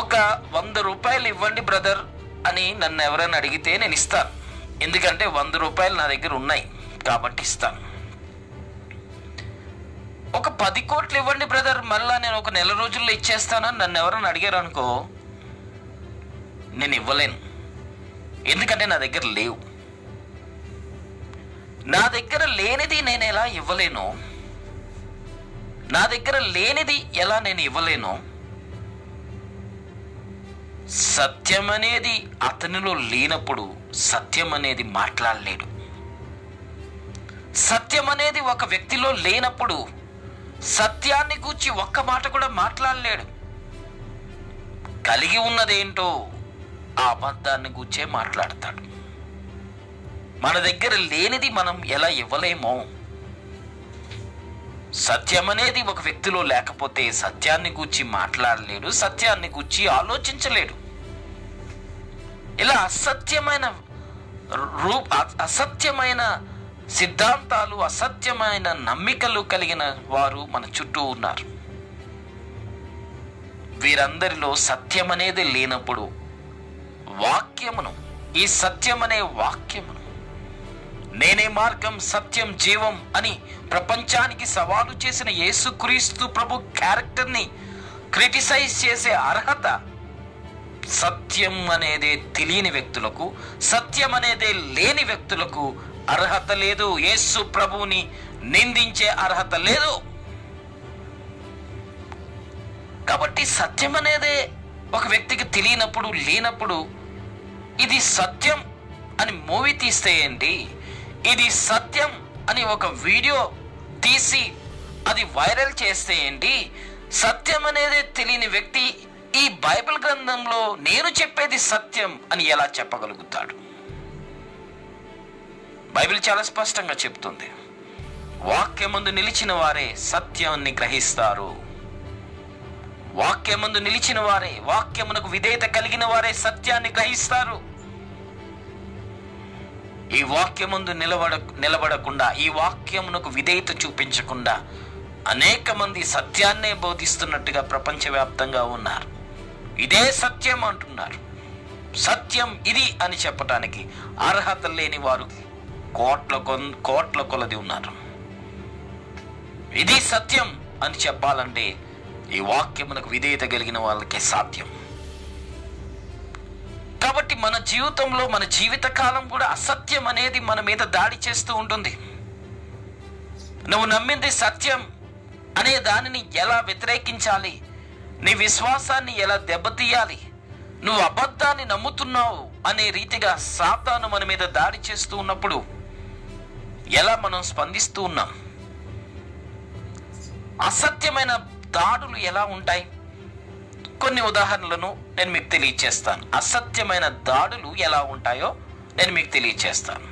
[SPEAKER 1] ఒక 100 రూపాయలు ఇవ్వండి బ్రదర్ అని నన్ను ఎవరైనా అడిగితే నేను ఇస్తాను, ఎందుకంటే 100 రూపాయలు నా దగ్గర ఉన్నాయి కాబట్టి ఇస్తాను. ఒక 10 కోట్లు ఇవ్వండి బ్రదర్, మళ్ళా నేను ఒక నెల రోజుల్లో ఇచ్చేస్తానని నన్ను ఎవరైనా అడిగారు అనుకో, నేను ఇవ్వలేను, ఎందుకంటే నా దగ్గర లేవు. నా దగ్గర లేనిది నేను ఎలా ఇవ్వలేను? నా దగ్గర లేనిది ఎలా నేను ఇవ్వలేను? సత్యం అనేది అతనిలో లేనప్పుడు సత్యం అనేది మాట్లాడలేడు. సత్యం అనేది ఒక వ్యక్తిలో లేనప్పుడు సత్యాన్ని గూర్చి ఒక్క మాట కూడా మాట్లాడలేడు. కలిగి ఉన్నదేంటో ఆ అబద్ధాన్ని గూర్చే మాట్లాడతాడు. మన దగ్గర లేనిది మనం ఎలా ఇవ్వలేమో, సత్యం అనేది ఒక వ్యక్తిలో లేకపోతే సత్యాన్ని గూర్చి మాట్లాడలేడు, సత్యాన్ని గూర్చి ఆలోచించలేడు. ఇలా అసత్యమైన సిద్ధాంతాలు, అసత్యమైన నమ్మికలు కలిగిన వారు మన చుట్టూ ఉన్నారు. వీరందరిలో సత్యం అనేది లేనప్పుడు వాక్యమును, ఈ సత్యం అనే వాక్యమును, నేనే మార్గం, సత్యం, జీవం అని ప్రపంచానికి సవాలు చేసిన యేసుక్రీస్తు ప్రభు క్యారెక్టర్ని క్రిటిసైజ్ చేసే అర్హత సత్యం అనేదే తెలియని వ్యక్తులకు, సత్యం అనేదే లేని వ్యక్తులకు అర్హత లేదు. యేసు ప్రభువుని నిందించే అర్హత లేదు. కాబట్టి సత్యం అనేదే ఒక వ్యక్తికి తెలియనప్పుడు, లేనప్పుడు ఇది సత్యం అని మూవీ తీస్తే ఏంటి, ఇది సత్యం అని ఒక వీడియో తీసి అది వైరల్ చేస్తే ఏంటి, సత్యం అనేది తెలియని వ్యక్తి ఈ బైబిల్ గ్రంథంలో నేను చెప్పేది సత్యం అని ఎలా చెప్పగలుగుతాడు? బైబిల్ చాలా స్పష్టంగా చెప్తుంది, వాక్యమందు నిలిచిన వారే సత్యాన్ని గ్రహిస్తారు. వాక్యమందు నిలిచిన వారే, వాక్యమునకు విధేయత కలిగిన వారే సత్యాన్ని గ్రహిస్తారు. ఈ వాక్యమందు నిలబడకుండా, ఈ వాక్యమునకు విధేయత చూపించకుండా అనేక మంది సత్యాన్నే బోధిస్తున్నట్టుగా ప్రపంచవ్యాప్తంగా ఉన్నారు. ఇదే సత్యం అంటున్నారు. సత్యం ఇది అని చెప్పటానికి అర్హత లేని వారు కోట్ల కొలది ఉన్నారు. ఇది సత్యం అని చెప్పాలంటే ఈ వాక్యమునకు విధేయత కలిగిన వాళ్ళకే సాధ్యం. కాబట్టి మన జీవితంలో మన జీవితకాలం కూడా అసత్యం అనేది మన మీద దాడి చేస్తూ ఉంటుంది. నువ్వు నమ్మింది సత్యం అనే దానిని ఎలా వ్యతిరేకించాలి, నీ విశ్వాసాన్ని ఎలా దెబ్బతీయాలి, నువ్వు అబద్ధాన్ని నమ్ముతున్నావు అనే రీతిగా సాతాను మన మీద దాడి చేస్తూ ఉన్నప్పుడు ఎలా మనం స్పందిస్తూ ఉన్నాం? అసత్యమైన దాడులు ఎలా ఉంటాయి? కొన్ని ఉదాహరణలను నేను మీకు తెలియచేస్తాను. అసత్యమైన దాడులు ఎలా ఉంటాయో నేను మీకు తెలియచేస్తాను.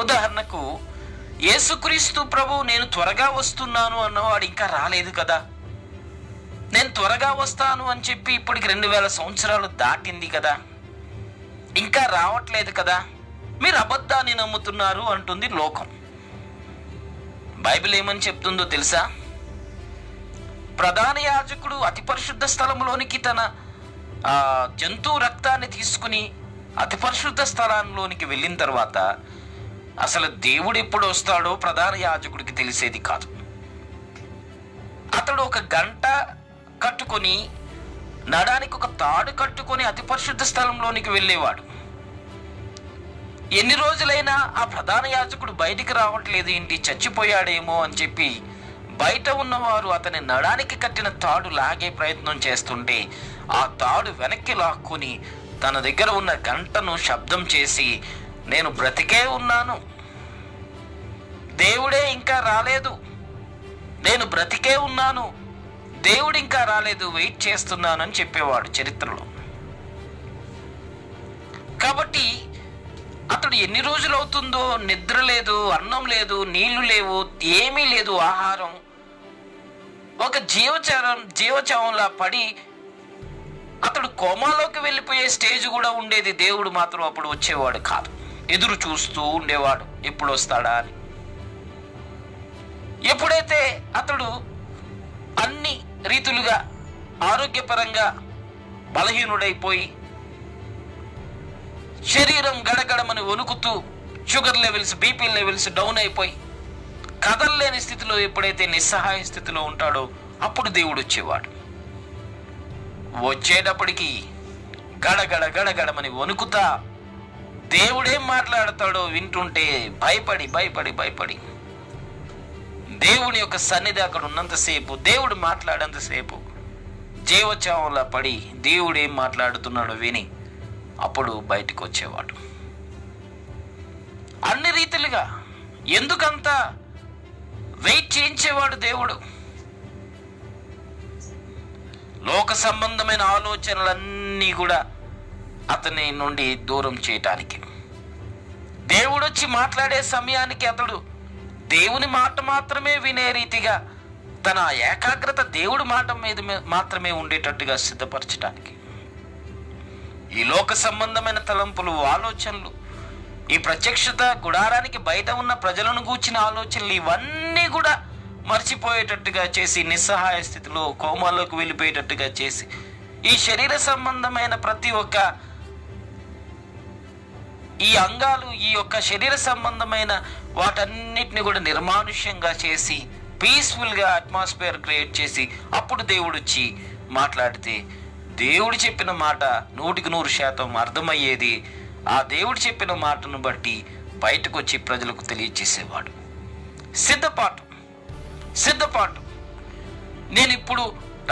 [SPEAKER 1] ఉదాహరణకు, యేసుక్రీస్తు ప్రభు నేను త్వరగా వస్తున్నాను అన్నవాడు ఇంకా రాలేదు కదా. నేను త్వరగా వస్తాను అని చెప్పి ఇప్పటికి 2000 సంవత్సరాలు దాటింది కదా, ఇంకా రావట్లేదు కదా, మీరు అబద్ధాన్ని నమ్ముతున్నారు అంటుంది లోకం. బైబిల్ ఏమని చెప్తుందో తెలుసా? ప్రధాన యాజకుడు అతి పరిశుద్ధ స్థలంలోనికి తన జంతువు రక్తాన్ని తీసుకుని అతి పరిశుద్ధ స్థలంలోనికి వెళ్ళిన తర్వాత అసలు దేవుడు ఎప్పుడు వస్తాడో ప్రధాన యాజకుడికి తెలిసేది కాదు. అతడు ఒక గంట కట్టుకొని, నడానికి ఒక తాడు కట్టుకొని అతి పరిశుద్ధ స్థలంలోనికి వెళ్ళేవాడు. ఎన్ని రోజులైనా ఆ ప్రధాన యాజకుడు బయటికి రావట్లేదు, ఏంటి చచ్చిపోయాడేమో అని చెప్పి బయట ఉన్నవారు అతని నడానికి కట్టిన తాడు లాగే ప్రయత్నం చేస్తుంటే ఆ తాడు వెనక్కి లాక్కుని తన దగ్గర ఉన్న గంటను శబ్దం చేసి, నేను బ్రతికే ఉన్నాను, దేవుడే ఇంకా రాలేదు, నేను బ్రతికే ఉన్నాను, దేవుడు ఇంకా రాలేదు, వెయిట్ చేస్తున్నాను అని చెప్పేవాడు చరిత్రలో. కాబట్టి అతడు ఎన్ని రోజులు అవుతుందో నిద్ర లేదు, అన్నం లేదు, నీళ్లు లేవు, ఏమీ లేదు, ఆహారం, ఒక జీవచవంలా పడి అతడు కోమాలోకి వెళ్ళిపోయే స్టేజ్ కూడా ఉండేది. దేవుడు మాత్రం అప్పుడు వచ్చేవాడు కాదు, ఎదురు చూస్తూ ఉండేవాడు ఎప్పుడు వస్తాడా అని. ఎప్పుడైతే అతడు అన్ని రీతులుగా ఆరోగ్యపరంగా బలహీనుడైపోయి శరీరం గడగడమని వణుకుతూ sugar levels, BP levels down అయిపోయి కదలలేని స్థితిలో ఎప్పుడైతే నిస్సహాయ స్థితిలో ఉంటాడో అప్పుడు దేవుడు వచ్చేవాడు. వచ్చేటప్పటికి గడగడమని వణుకుతా దేవుడేం మాట్లాడతాడో వింటుంటే భయపడి దేవుని యొక్క సన్నిధి అక్కడ ఉన్నంతసేపు, దేవుడు మాట్లాడేంతసేపు జీవచావంలా పడి దేవుడు ఏం మాట్లాడుతున్నాడో విని అప్పుడు బయటికి వచ్చేవాడు. అన్ని రీతిలుగా ఎందుకంతా వెయిట్ చేయించేవాడు దేవుడు? లోక సంబంధమైన ఆలోచనలన్నీ కూడా అతని నుండి దూరం చేయటానికి. దేవుడు వచ్చి మాట్లాడే సమయానికి అతడు దేవుని మాట మాత్రమే వినే రీతిగా తన ఏకాగ్రత దేవుడి మాట మీద మాత్రమే ఉండేటట్టుగా సిద్ధపరచడానికి. ఈ లోక సంబంధమైన తలంపులు, ఆలోచనలు, ఈ ప్రత్యక్షత గుడారానికి బయట ఉన్న ప్రజలను గూర్చిన ఆలోచనలు, ఇవన్నీ కూడా మర్చిపోయేటట్టుగా చేసి, నిస్సహాయ స్థితిలో కోమాలోకి వెళ్ళిపోయేటట్టుగా చేసి, ఈ శరీర సంబంధమైన ప్రతి ఒక్క ఈ అంగాలు, ఈ యొక్క శరీర సంబంధమైన వాటన్నిటిని కూడా నిర్మానుష్యంగా చేసి, పీస్ఫుల్గా అట్మాస్ఫియర్ క్రియేట్ చేసి అప్పుడు దేవుడు వచ్చి మాట్లాడితే దేవుడు చెప్పిన మాట 100% అర్థమయ్యేది. ఆ దేవుడు చెప్పిన మాటను బట్టి బయటకు వచ్చి ప్రజలకు తెలియచేసేవాడు. సిద్ధపాటు. నేను ఇప్పుడు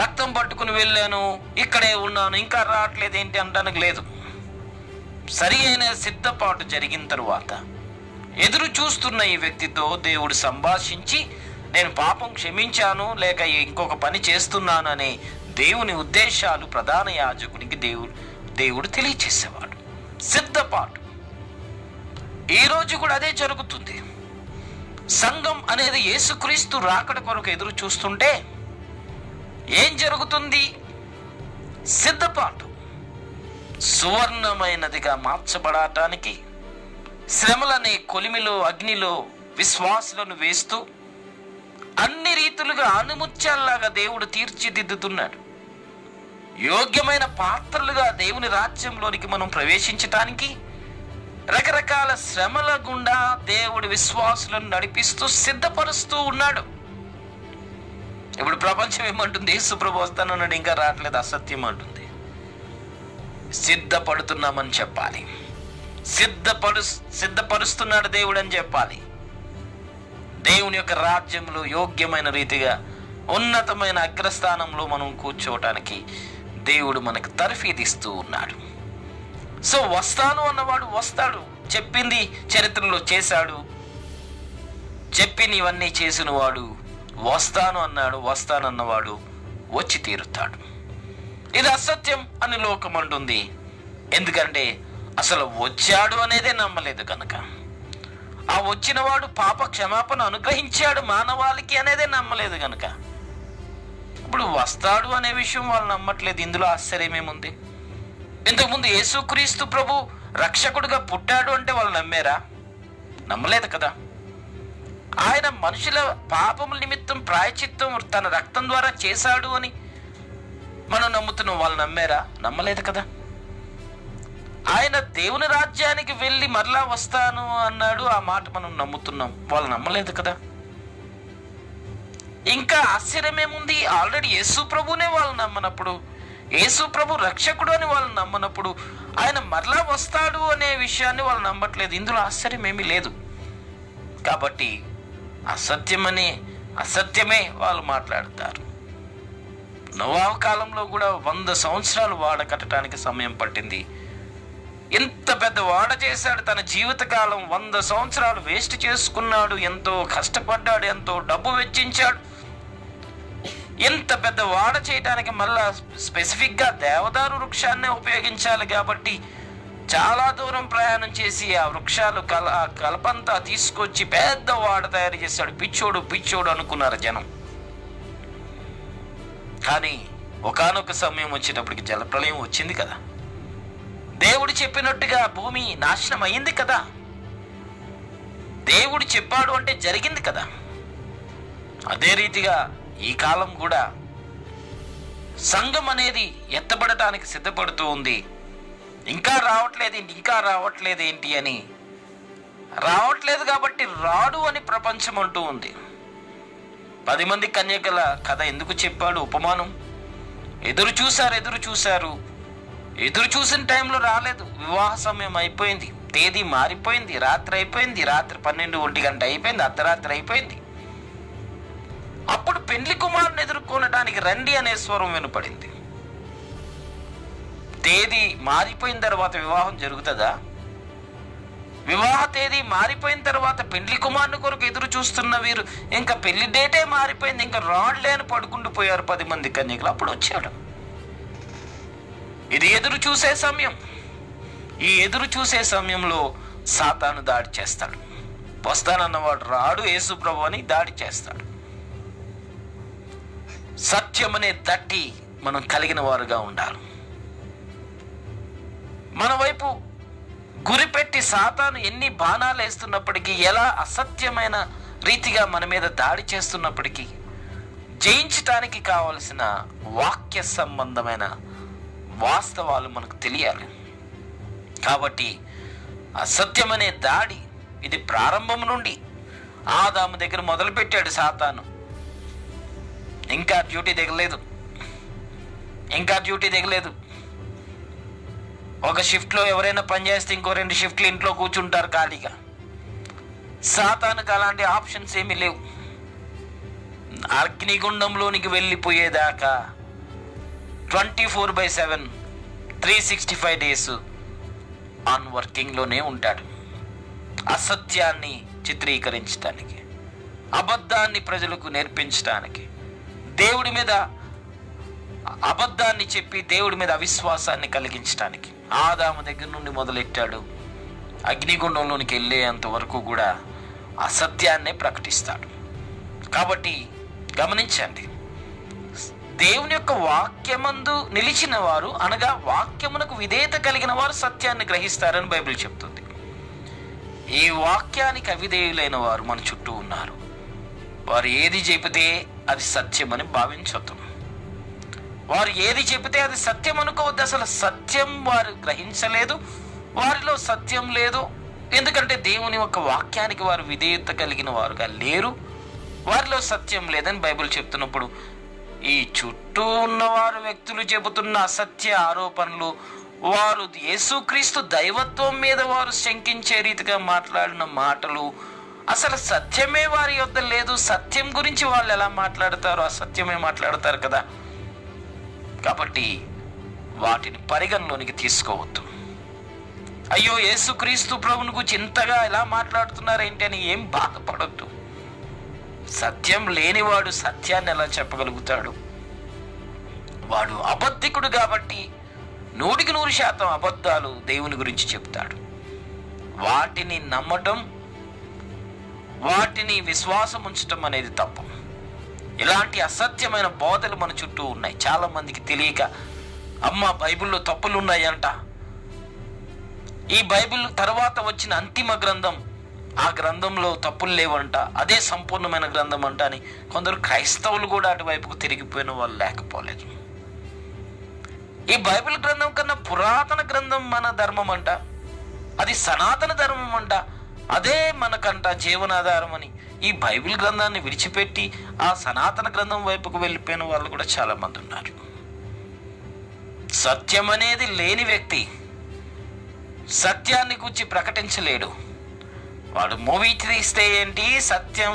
[SPEAKER 1] రక్తం పట్టుకుని వెళ్ళాను, ఇక్కడే ఉన్నాను, ఇంకా రావట్లేదు ఏంటి అనడానికి లేదు. సరి అయిన సిద్ధపాటు జరిగిన తరువాత ఎదురు చూస్తున్న ఈ వ్యక్తితో దేవుడు సంభాషించి, నేను పాపం క్షమించాను లేక ఇంకొక పని చేస్తున్నాను అనే దేవుని ఉద్దేశాలు ప్రధాన యాజకునికి దేవుడు తెలియచేసేవాడు. సిద్ధపాటు. ఈరోజు కూడా అదే జరుగుతుంది. సంఘం అనేది యేసుక్రీస్తు రాకడ కొరకు ఎదురు చూస్తుంటే ఏం జరుగుతుంది? సిద్ధపాటు. సువర్ణమైనదిగా మార్చబడటానికి శ్రమలనే కొలిమిలో, అగ్నిలో విశ్వాసులను వేస్తూ అన్ని రీతులుగా ఆణిముత్యాల్లాగా దేవుడు తీర్చిదిద్దుతున్నాడు. యోగ్యమైన పాత్రలుగా దేవుని రాజ్యంలోనికి మనం ప్రవేశించటానికి రకరకాల శ్రమల గుండా దేవుడి విశ్వాసులను నడిపిస్తూ సిద్ధపరుస్తూ ఉన్నాడు. ఇప్పుడు ప్రపంచం ఏమంటుంది? యేసు ప్రభు వస్తానన్నాడు, ఇంకా రావట్లేదు, అసత్యం అంటుంది. సిద్ధపడుతున్నామని చెప్పాలి, సిద్ధపరుస్తున్నాడు దేవుడు అని చెప్పాలి. దేవుని యొక్క రాజ్యంలో యోగ్యమైన రీతిగా ఉన్నతమైన అగ్రస్థానంలో మనం కూర్చోవటానికి దేవుడు మనకు తర్ఫీదిస్తూ ఉన్నాడు. సో వస్తాను అన్నవాడు వస్తాడు, చెప్పింది చరిత్రలో చేశాడు, చెప్పినవన్నీ చేసిన వాడు వస్తాను అన్నాడు, వస్తానన్నవాడు వచ్చి తీరుతాడు. ఇది అసత్యం అని లోకం అంటుంది. ఎందుకంటే అసలు వచ్చాడు అనేదే నమ్మలేదు కనుక. ఆ వచ్చినవాడు పాప క్షమాపణ అనుగ్రహించాడు మానవాళికి అనేదే నమ్మలేదు కనుక ఇప్పుడు వస్తాడు అనే విషయం వాళ్ళు నమ్మట్లేదు. ఇందులో ఆశ్చర్యమేముంది? ఇంతకుముందు యేసుక్రీస్తు ప్రభు రక్షకుడిగా పుట్టాడు అంటే వాళ్ళు నమ్మారా? నమ్మలేదు కదా. ఆయన మనుషుల పాపముల నిమిత్తం ప్రాయచిత్తం తన రక్తం ద్వారా చేశాడు అని మనం నమ్ముతున్నాం. వాళ్ళు నమ్మారా? నమ్మలేదు కదా. ఆయన దేవుని రాజ్యానికి వెళ్ళి మరలా వస్తాను అన్నాడు, ఆ మాట మనం నమ్ముతున్నాం. వాళ్ళు నమ్మలేదు కదా. ఇంకా ఆశ్చర్యమేముంది? ఆల్రెడీ యేసు ప్రభునే వాళ్ళు నమ్మనప్పుడు, యేసు ప్రభు రక్షకుడు అని వాళ్ళు నమ్మనప్పుడు ఆయన మరలా వస్తాడు అనే విషయాన్ని వాళ్ళు నమ్మట్లేదు. ఇందులో ఆశ్చర్యం ఏమీ లేదు. కాబట్టి అసత్యమే వాళ్ళు మాట్లాడతారు. నోవహు కాలంలో కూడా 100 సంవత్సరాలు వాడ కట్టడానికి సమయం పట్టింది. ఎంత పెద్ద వాడ చేశాడు, తన జీవితకాలం 100 సంవత్సరాలు వేస్ట్ చేసుకున్నాడు, ఎంతో కష్టపడ్డాడు, ఎంతో డబ్బు వెచ్చించాడు. ఎంత పెద్ద వాడ చేయడానికి మళ్ళా స్పెసిఫిక్గా దేవదారు వృక్షాన్నే ఉపయోగించాలి కాబట్టి చాలా దూరం ప్రయాణం చేసి ఆ వృక్షాలు కలపంతా తీసుకొచ్చి పెద్ద వాడ తయారు చేశాడు. పిచ్చోడు అనుకున్నారు జనం. కానీ ఒకానొక సమయం వచ్చేటప్పటికి జలప్రళయం వచ్చింది కదా. దేవుడు చెప్పినట్టుగా భూమి నాశనం అయింది కదా. దేవుడు చెప్పాడు అంటే జరిగింది కదా. అదే రీతిగా ఈ కాలం కూడా సంఘం అనేది ఎత్తబడటానికి సిద్ధపడుతూ ఉంది. ఇంకా రావట్లేదేంటి అని రావట్లేదు కాబట్టి రాడు అని ప్రపంచం అంటూ ఉంది. 10 మంది కన్యకల కథ ఎందుకు చెప్పాడు? ఉపమానం. ఎదురు చూశారు, ఎదురు చూసిన టైంలో రాలేదు. వివాహ సమయం అయిపోయింది, తేదీ మారిపోయింది, రాత్రి అయిపోయింది, రాత్రి 12-1 గంట అయిపోయింది, అర్ధరాత్రి అయిపోయింది. అప్పుడు పెండ్లి కుమారుని ఎదుర్కొనడానికి రండి అనే స్వరం వినపడింది. తేదీ మారిపోయిన తర్వాత వివాహం జరుగుతుందా? వివాహ తేదీ మారిపోయిన తర్వాత పెండ్లి కుమారుని కొరకు ఎదురు చూస్తున్న వీరు ఇంకా పెళ్లి డేటే మారిపోయింది, ఇంకా రాళ్లే అని పడుకుంటూ పోయారు 10 మంది కన్యకులు. అప్పుడు వచ్చాడు. ఇది ఎదురు చూసే సమయం. ఈ ఎదురు చూసే సమయంలో సాతాను దాడి చేస్తాడు. వస్తానన్నవాడు రాడు, యేసు ప్రభు అని దాడి చేస్తాడు. సత్యం అనే దట్టి మనం కలిగిన వారుగా ఉండాలి. మన వైపు గురిపెట్టి సాతాను ఎన్ని బాణాలు వేస్తున్నప్పటికీ, ఎలా అసత్యమైన రీతిగా మన మీద దాడి చేస్తున్నప్పటికీ జయించటానికి కావలసిన వాక్య సంబంధమైన వాస్తవాలు మనకు తెలియాలి. కాబట్టి అసత్యమనే దాడి ఇది ప్రారంభం నుండి ఆదాము దగ్గర మొదలుపెట్టాడు సాతాను. ఇంకా డ్యూటీ దిగలేదు. ఒక షిఫ్ట్లో ఎవరైనా పనిచేస్తే ఇంకో 2 షిఫ్ట్లు ఇంట్లో కూర్చుంటారు ఖాళీగా. సాతానుకు అలాంటి ఆప్షన్స్ ఏమీ లేవు. అగ్నిగుండంలోనికి వెళ్ళిపోయేదాకా 24/7 365 డేస్ ఆన్ వర్కింగ్లోనే ఉంటాడు. అసత్యాన్ని చిత్రీకరించడానికి, అబద్ధాన్ని ప్రజలకు నేర్పించడానికి, దేవుడి మీద అబద్ధాన్ని చెప్పి దేవుడి మీద అవిశ్వాసాన్ని కలిగించడానికి ఆదాము దగ్గర నుండి మొదలెట్టాడు. అగ్నిగుండంలోనికి వెళ్ళేంత వరకు కూడా అసత్యాన్నే ప్రకటిస్తాడు. కాబట్టి గమనించండి, దేవుని యొక్క వాక్యమందు నిలిచిన వారు, అనగా వాక్యమునకు విధేయత కలిగిన వారు సత్యాన్ని గ్రహిస్తారని బైబిల్ చెప్తుంది. ఈ వాక్యానికి అవిధేయులైన వారు మన చుట్టూ ఉన్నారు. వారు ఏది చెబితే అది సత్యమని భావించొద్దు. వారు ఏది చెబితే అది సత్యం అనుకోవద్దు. అసలు సత్యం వారు గ్రహించలేదు, వారిలో సత్యం లేదు. ఎందుకంటే దేవుని యొక్క వాక్యానికి వారు విధేయత కలిగిన వారుగా లేరు, వారిలో సత్యం లేదని బైబిల్ చెప్తున్నప్పుడు ఈ చుట్టూ ఉన్నవారు వ్యక్తులు చెబుతున్న అసత్య ఆరోపణలు, వారు యేసుక్రీస్తు దైవత్వం మీద వారు శంకించే రీతిగా మాట్లాడిన మాటలు, అసలు సత్యమే వారి యొద్ద లేదు. సత్యం గురించి వాళ్ళు ఎలా మాట్లాడతారు? అసత్యమే మాట్లాడతారు కదా. కాబట్టి వాటిని పరిగణలోనికి తీసుకోవద్దు. అయ్యో యేసుక్రీస్తు ప్రభువుని గురించి ఇంతగా ఎలా మాట్లాడుతున్నారేంటి అని ఏం బాధపడొద్దు. సత్యం లేనివాడు సత్యాన్ని ఎలా చెప్పగలుగుతాడు? వాడు అబద్ధికుడు కాబట్టి 100% అబద్ధాలు దేవుని గురించి చెప్తాడు. వాటిని నమ్మటం, వాటిని విశ్వాసం ఉంచటం అనేది తప్పు. ఇలాంటి అసత్యమైన బోధలు మన చుట్టూ ఉన్నాయి. చాలా మందికి తెలియక బైబిల్లో తప్పులు ఉన్నాయంట, ఈ బైబిల్ తర్వాత వచ్చిన అంతిమ గ్రంథం, ఆ గ్రంథంలో తప్పులు లేవంట, అదే సంపూర్ణమైన గ్రంథం అంట అని కొందరు క్రైస్తవులు కూడా అటువైపుకు తిరిగిపోయిన వాళ్ళు లేకపోలేదు. ఈ బైబిల్ గ్రంథం కన్నా పురాతన గ్రంథం మన ధర్మం అంట, అది సనాతన ధర్మం అంట, అదే మనకంట జీవనాధారం అని ఈ బైబిల్ గ్రంథాన్ని విడిచిపెట్టి ఆ సనాతన గ్రంథం వైపుకు వెళ్ళిపోయిన వాళ్ళు కూడా చాలా మంది ఉన్నారు. సత్యం అనేది లేని వ్యక్తి సత్యాన్ని గురించి ప్రకటించలేడు. వాడు మూవీ తీస్తే ఏంటి, సత్యం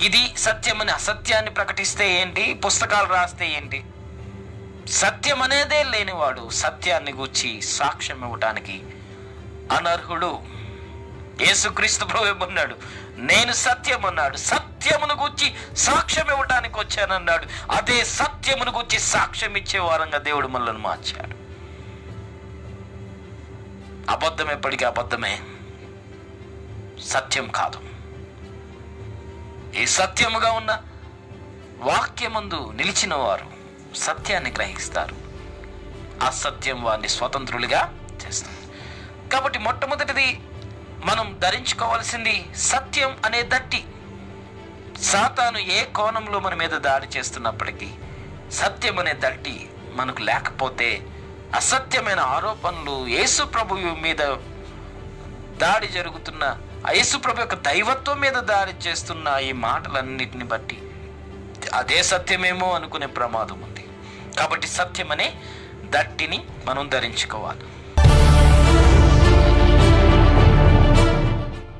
[SPEAKER 1] ఇది సత్యం అని అసత్యాన్ని ప్రకటిస్తే ఏంటి, పుస్తకాలు రాస్తే ఏంటి? సత్యం అనేదే లేనివాడు సత్యాన్ని గూర్చి సాక్ష్యం ఇవ్వటానికి అనర్హుడు. యేసుక్రీస్తు ప్రభువు ఏమన్నాడు? నేను సత్యం అన్నాడు. సత్యమును గూర్చి సాక్ష్యం ఇవ్వటానికి వచ్చానన్నాడు. అదే సత్యమును గూర్చి సాక్ష్యం ఇచ్చే వారంగా దేవుడు మనల్ని మార్చాడు. అబద్ధం ఎప్పటికీ అబద్ధమే, సత్యం కాదు. ఈ సత్యముగా ఉన్న వాక్యమందు నిలిచిన వారు సత్యాన్ని గ్రహిస్తారు, అసత్యం వారిని స్వతంత్రులుగా చేస్తారు. కాబట్టి మొట్టమొదటిది మనం ధరించుకోవాల్సింది సత్యం అనే దట్టి. సాతాను ఏ కోణంలో మన మీద దాడి చేస్తున్నప్పటికీ సత్యం అనే దట్టి మనకు లేకపోతే అసత్యమైన ఆరోపణలు, యేసు ప్రభువు మీద దాడి జరుగుతున్న, యేసు ప్రభు యొక్క దైవత్వం మీద దాడి చేస్తున్న ఈ మాటలన్నిటిని బట్టి అదే సత్యమేమో అనుకునే ప్రమాదం ఉంది. కాబట్టి సత్యం అనే దట్టిని మనం ధరించుకోవాలి.